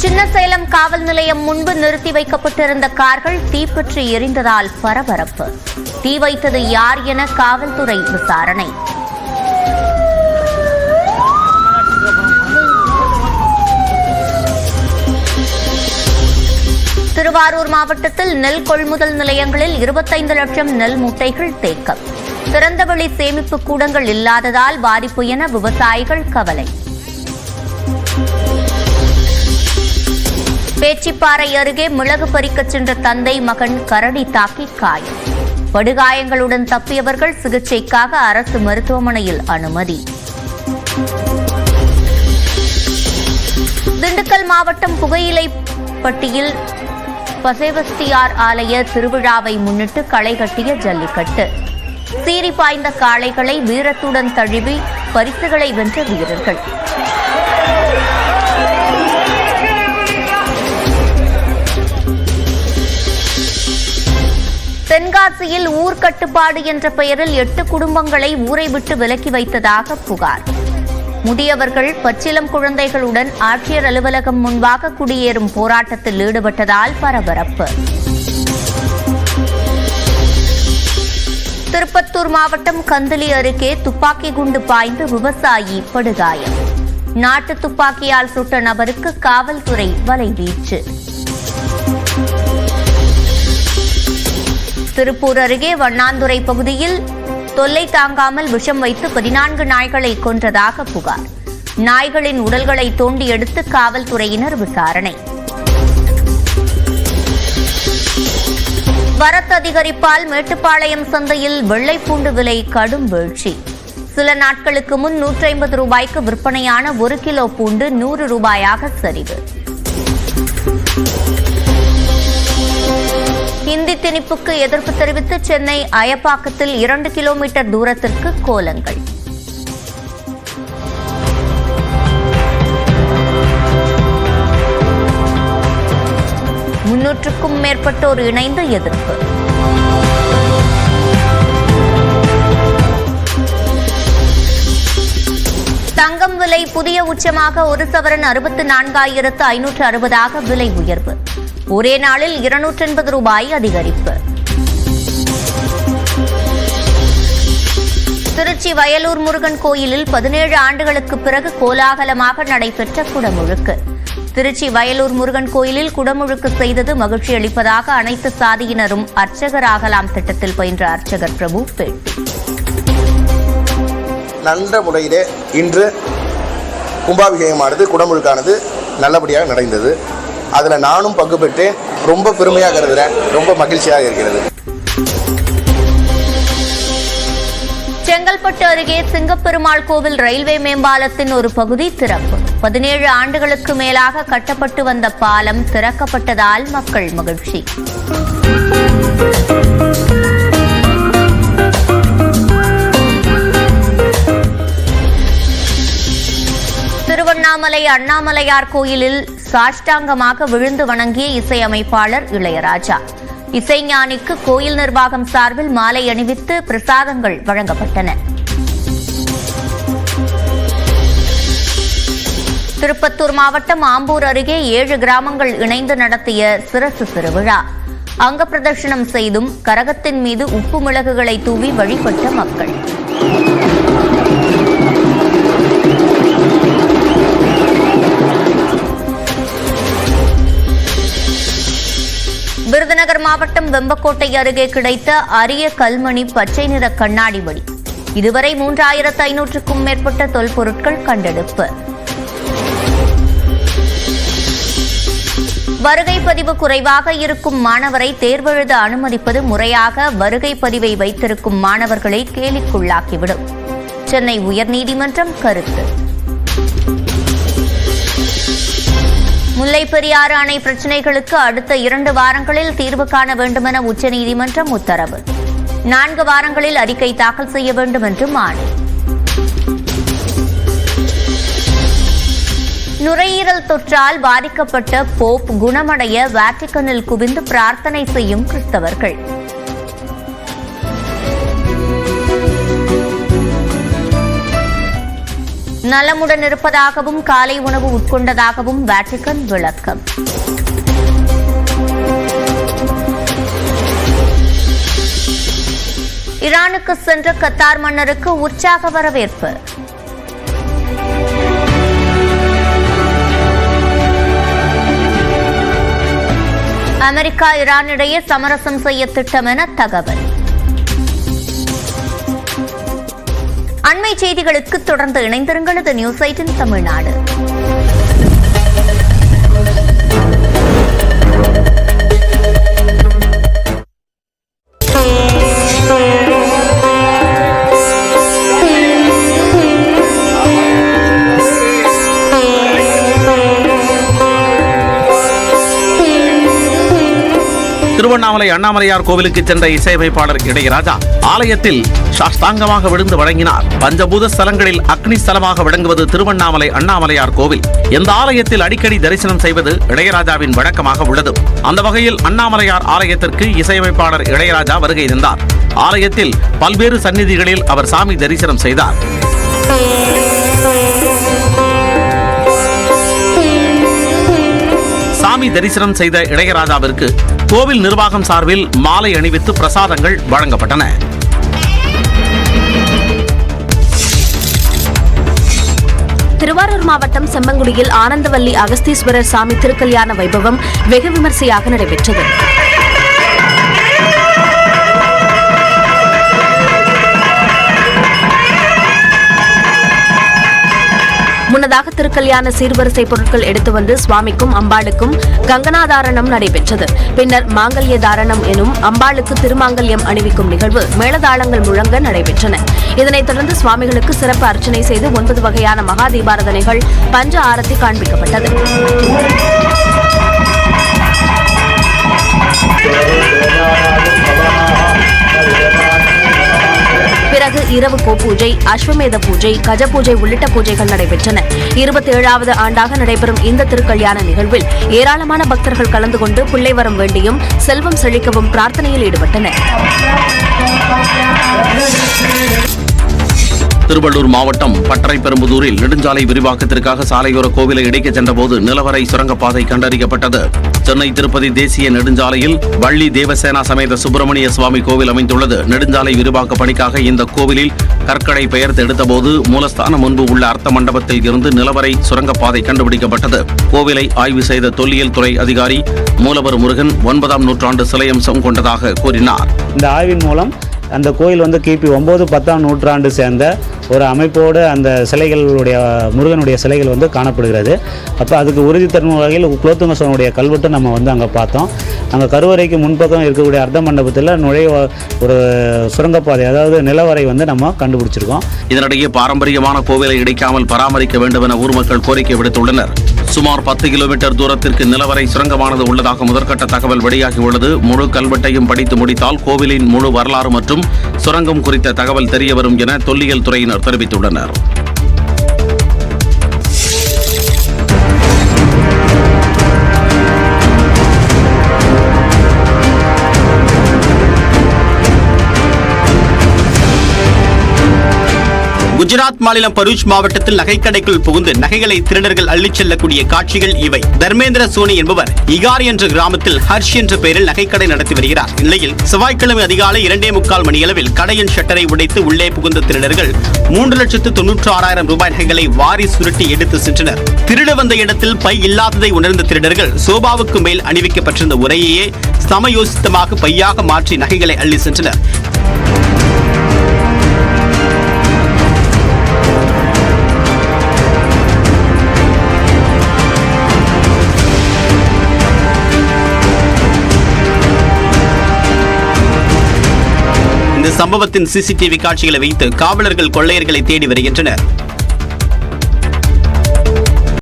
சின்னசேலம் காவல் நிலையம் முன்பு நிறுத்தி வைக்கப்பட்டிருந்த கார்கள் தீப்பற்றி எரிந்ததால் பரபரப்பு. தீ வைத்தது யார் என காவல்துறை விசாரணை. திருவாரூர் மாவட்டத்தில் நெல் கொள்முதல் நிலையங்களில் 25 லட்சம் நெல் மூட்டைகள் தேக்கம். திறந்தவெளி சேமிப்பு கூடங்கள் இல்லாததால் பாதிப்பு என விவசாயிகள் கவலை. பேச்சிப்பாறை அருகே மிளகு பறிக்கச் சென்ற தந்தை மகன் கரடி தாக்கி காயம். படுகாயங்களுடன் தப்பியவர்கள் சிகிச்சைக்காக அரசு மருத்துவமனையில் அனுமதி. திண்டுக்கல் மாவட்டம் புகையிலைப்பட்டியில் பசேவஸ்தியார் ஆலய திருவிழாவை முன்னிட்டு களை கட்டிய ஜல்லிக்கட்டு. சீறி பாய்ந்த காளைகளை வீரத்துடன் தழுவி பரிசுகளை வென்ற வீரர்கள். தென்காசியில் ஊர் கட்டுப்பாடு என்ற பெயரில் 8 குடும்பங்களை ஊரை விட்டு விலக்கி வைத்ததாக புகார். முதியவர்கள் பச்சிளம் குழந்தைகளுடன் ஆட்சியர் அலுவலகம் முன்பாக குடியேறும் போராட்டத்தில் ஈடுபட்டதால் பரபரப்பு. திருப்பத்தூர் மாவட்டம் கந்தளி அருகே துப்பாக்கி குண்டு பாய்ந்து விவசாயி படுகாயம். நாட்டு துப்பாக்கியால் சுட்ட நபருக்கு காவல்துறை வலைவீச்சு. திருப்பூர் அருகே வண்ணாந்துறை பகுதியில் தொல்லை தாங்காமல் விஷம் வைத்து 14 நாய்களை கொன்றதாக புகார். நாய்களின் உடல்களை தோண்டி எடுத்து காவல்துறையினர் விசாரணை. வரத்து அதிகரிப்பால் மேட்டுப்பாளையம் சந்தையில் வெள்ளைப்பூண்டு விலை கடும் வீழ்ச்சி. சில நாட்களுக்கு முன் 150 ரூபாய்க்கு விற்பனையான 1 கிலோ பூண்டு 100 ரூபாயாக சரிவு. ஹிந்தி திணிப்புக்கு எதிர்ப்பு தெரிவித்து சென்னை அயப்பாக்கத்தில் 2 கிலோமீட்டர் தூரத்திற்கு கோலங்கள். முன்னூற்றுக்கும் மேற்பட்டோர் இணைந்து எதிர்ப்பு. தங்கம் விலை புதிய உச்சமாக 1 சவரன் 64,560 விலை உயர்வு. ஒரே நாளில் 280 ரூபாய் அதிகரிப்பு. திருச்சி வயலூர் முருகன் கோயிலில் 17 ஆண்டுகளுக்கு பிறகு கோலாகலமாக நடைபெற்ற குடமுழுக்கு. திருச்சி வயலூர் முருகன் கோயிலில் குடமுழுக்கு செய்தது மகிழ்ச்சி அளிப்பதாக அனைத்து சாதியினரும் அர்ச்சகராகலாம் திட்டத்தில் பயின்ற அர்ச்சகர் பிரபு பேட்டி. நல்ல முறையிலே இன்று கும்பாபிஷேகமானது குடமுழுக்கானது நல்லபடியாக நடந்தது. அதில் நானும் பங்கு பெற்றேன். ரொம்ப பெருமையாக கருதுகிறேன். ரொம்ப மகிழ்ச்சியாக இருக்கிறது. செங்கல்பட்டு அருகே சிங்கப்பெருமாள் கோவில் ரயில்வே மேம்பாலத்தின் ஒரு பகுதி திறப்பு. 17 ஆண்டுகளுக்கு மேலாக கட்டப்பட்டு வந்த பாலம் திறக்கப்பட்டதால் மக்கள் மகிழ்ச்சி. திருவண்ணாமலை அண்ணாமலையார் கோயிலில் சாஷ்டாங்கமாக விழுந்து வணங்கிய இசையமைப்பாளர் இளையராஜா. இசைஞானிக்கு கோயில் நிர்வாகம் சார்பில் மாலை அணிவித்து பிரசாதங்கள் வழங்கப்பட்டன. திருப்பத்தூர் மாவட்டம் ஆம்பூர் அருகே 7 கிராமங்கள் இணைந்து நடத்திய சிரசு திருவிழா. அங்க பிரதர்ஷனம் செய்தும் கரகத்தின் மீது உப்பு மிளகுகளை தூவி வழிபட்ட மக்கள். விருதுநகர் மாவட்டம் வெம்பக்கோட்டை அருகே கிடைத்த அரிய கல்மணி பச்சை நிற கண்ணாடி வடி. இதுவரை 3500க்கும் மேற்பட்ட தொல்பொருட்கள் கண்டெடுப்பு. வருகை பதிவு குறைவாக இருக்கும் மாணவரை தேர்வெழுத அனுமதிப்பது முறையாக வருகை பதிவை வைத்திருக்கும் மாணவர்களை கேலிக்குள்ளாக்கிவிடும். சென்னை உயர்நீதிமன்றம் கருத்து. முல்லை பெரியாறு அணை பிரச்சினைகளுக்கு அடுத்த 2 வாரங்களில் தீர்வு காண வேண்டுமென உச்சநீதிமன்றம் உத்தரவு. 4 வாரங்களில் அறிக்கை தாக்கல் செய்ய வேண்டும் என்று ஆணை. நுரையீரல் தொற்றால் பாதிக்கப்பட்ட போப் குணமடைய வாட்டிகனில் குவிந்து பிரார்த்தனை செய்யும் கிறிஸ்தவர்கள். நலமுடன் இருப்பதாகவும் காலை உணவு உட்கொண்டதாகவும் வாட்டிகன் விளக்கம். ஈரானுக்கு சென்ற கத்தார் மன்னருக்கு உற்சாக வரவேற்பு. அமெரிக்கா ஈரான் இடையே சமரசம் செய்ய திட்டம் என தகவல். அண்மை செய்திகளுக்கு தொடர்ந்து இணைந்திருங்கள். இது நியூஸ் 18 தமிழ்நாடு. திருவண்ணாமலை அண்ணாமலையார் கோவிலுக்கு சென்ற இசையமைப்பாளர் இளையராஜா ஆலயத்தில் சாஷ்டாங்கமாக விழுந்து வழங்கினார். பஞ்சபூத ஸ்தலங்களில் அக்னி ஸ்தலமாக விளங்குவது திருவண்ணாமலை அண்ணாமலையார் கோவில். இந்த ஆலயத்தில் அடிக்கடி தரிசனம் செய்வது இளையராஜாவின் வழக்கமாக உள்ளது. அந்த வகையில் அண்ணாமலையார் ஆலயத்திற்கு இசையமைப்பாளர் இளையராஜா வருகை தந்தார். ஆலயத்தில் பல்வேறு சந்நிதிகளில் அவர் சாமி தரிசனம் செய்தார். சாமி தரிசனம் செய்த இளையராஜாவிற்கு கோவில் நிர்வாகம் சார்பில் மாலை அணிவித்து பிரசாதங்கள் வழங்கப்பட்டன. திருவாரூர் மாவட்டம் செம்மங்குடியில் ஆனந்தவல்லி அகஸ்தீஸ்வரர் சாமி திருக்கல்யாண வைபவம் வெகு விமர்சையாக நடைபெற்றது. முன்னதாக திருக்கல்யாண சீர்வரிசை பொருட்கள் எடுத்து வந்து சுவாமிக்கும் அம்பாளுக்கும் கங்கனாதாரணம் நடைபெற்றது. பின்னர் மாங்கல்ய தாரணம் எனும் அம்பாளுக்கு திருமாங்கல்யம் அணிவிக்கும் நிகழ்வு மேளதாளங்கள் முழங்க நடைபெற்றன. இதனைத் தொடர்ந்து சுவாமிகளுக்கு சிறப்பு அர்ச்சனை செய்து 9 வகையான மகா தீபாராதனைகள் பஞ்ச ஆரத்தி காண்பிக்கப்பட்டது. பிறகு இரவு கோபூஜை, அஸ்வமேத பூஜை, கஜ பூஜை உள்ளிட்ட பூஜைகள் நடைபெற்றன. 27வது ஆண்டாக நடைபெறும் இந்த திருக்கல்யாண நிகழ்வில் ஏராளமான பக்தர்கள் கலந்து கொண்டு பிள்ளை வரம் வேண்டியும் செல்வம் செழிக்கவும் பிரார்த்தனையில் ஈடுபட்டனர். திருவள்ளூர் மாவட்டம் பட்டரைப்பெரும்புதூரில் நெடுஞ்சாலை விரிவாக்கத்திற்காக சாலையோர கோவிலை இடைக்கச் சென்றபோது நிலவரை சுரங்கப்பாதை கண்டறியப்பட்டது. சென்னை திருப்பதி தேசிய நெடுஞ்சாலையில் வள்ளி தேவசேனா சமேத சுப்பிரமணிய சுவாமி கோவில் அமைந்துள்ளது. நெடுஞ்சாலை விரிவாக்க பணிக்காக இந்த கோவிலில் கற்களை பெயர்த்து எடுத்தபோது மூலஸ்தானம் முன்பு உள்ள அர்த்த மண்டபத்தில் இருந்து நிலவரை சுரங்கப்பாதை கண்டுபிடிக்கப்பட்டது. கோவிலை ஆய்வு செய்த தொல்லியல் துறை அதிகாரி மூலவர் முருகன் 9ஆம் நூற்றாண்டு சிலையம்சம் கொண்டதாக கூறினார். இந்த ஆய்வின் மூலம் அந்த கோயில் கிபி 9-10ஆம் நூற்றாண்டு சேர்ந்த ஒரு அமைப்போடு அந்த சிலைகளுடைய முருகனுடைய சிலைகள் காணப்படுகிறது. அப்போ அதுக்கு உறுதி தரும் வகையில் குலோத்துங்க சோழனுடைய கல்வெட்டு நம்ம அங்கே பார்த்தோம். அங்கே கருவறைக்கு முன்பக்கம் இருக்கக்கூடிய அர்த்த மண்டபத்தில் நுழைய ஒரு சுரங்கப்பாதை, அதாவது நிலவரை நம்ம கண்டுபிடிச்சிருக்கோம். இதனிடையே பாரம்பரியமான கோவிலை இடிக்காமல் பராமரிக்க வேண்டும் என ஊர் மக்கள் கோரிக்கை விடுத்துள்ளனர். சுமார் 10 கிலோமீட்டர் தூரத்திற்கு நிலவரை சுரங்கமானது உள்ளதாக முதற்கட்ட தகவல் வெளியாகியுள்ளது. முழு கல்வெட்டையும் படித்து முடித்தால் கோவிலின் முழு வரலாறு மற்றும் சுரங்கம் குறித்த தகவல் தெரியவரும் என தொல்லியல் துறையினர் தெரிவித்துள்ளனர். குஜராத் மாநிலம் பரூச் மாவட்டத்தில் நகைக்கடைக்குள் புகுந்து நகைகளை திருடர்கள் அள்ளிச் செல்லக்கூடிய காட்சிகள் இவை. தர்மேந்திர சோனி என்பவர் இகார் என்ற கிராமத்தில் ஹர்ஷ் என்ற பெயரில் நகைக்கடை நடத்தி வருகிறார். இந்நிலையில் செவ்வாய்க்கிழமை அதிகாலை 2:45 மணியளவில் கடையின் ஷட்டரை உடைத்து உள்ளே புகுந்த திருடர்கள் 3,96,000 ரூபாய் நகைகளை வாரி சுருட்டி எடுத்து சென்றனர். திருட வந்த இடத்தில் பை இல்லாததை உணர்ந்த திருடர்கள் சோபாவுக்கு மேல் அணிவிக்கப்பட்டிருந்த உரையையே சமயோசித்தமாக பையாக மாற்றி நகைகளை அள்ளி சென்றனர். இந்த சம்பவத்தின் சிசிடிவி காட்சிகளை வைத்து காவலர்கள் கொள்ளையர்களை தேடி வருகின்றனர்.